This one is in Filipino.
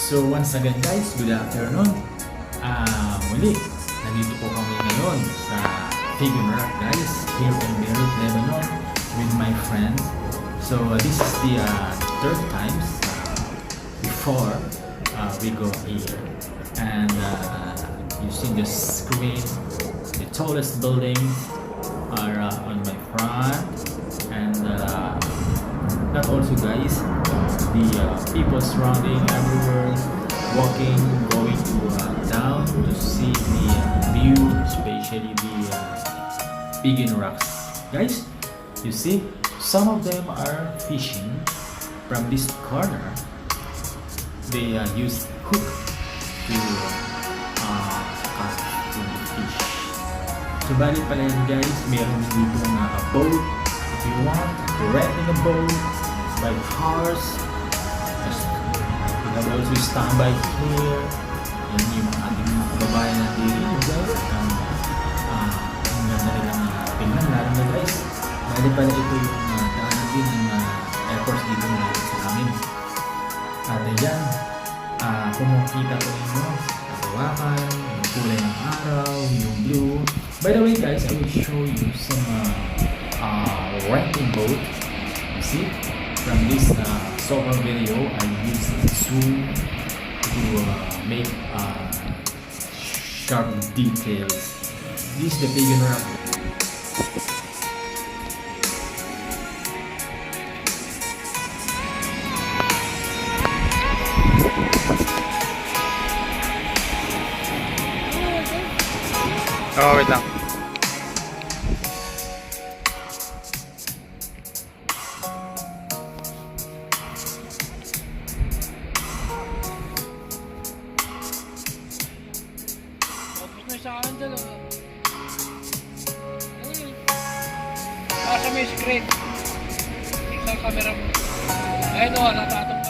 So once again guys, good afternoon. Muli, nandito po kami ngayon sa Figure Rock guys, here in Beirut, Lebanon with my friend. So this is the third time before we go here. And you see the screen, the tallest buildings are on my front. And that also guys, the people surrounding everywhere, walking, going to down to see the view, especially the Figure Rocks. Guys, you see, some of them are fishing from this corner. They use hook to catch the fish. So bali pala yan guys, meron dito boat. If you want to rent a boat by horse, you can also stand by here. Yan yung mga ating mga kababayan natin guys. Ang ganda nilang tingnan, lalo na guys. Bali pala ito yung daanan din ng airport dito na sa amin. At yan, kung makikita ko ninyo, kawakan, yung kulay ng araw, yung blue. By the way guys, I will show you some renting boat. You see, from this solar video, I use zoom to make sharp details. This is the Figure Rock. Oh, wait lang. Sa akin dalawa. Nasa may screen. Isang camera mo. Ayun o, natatong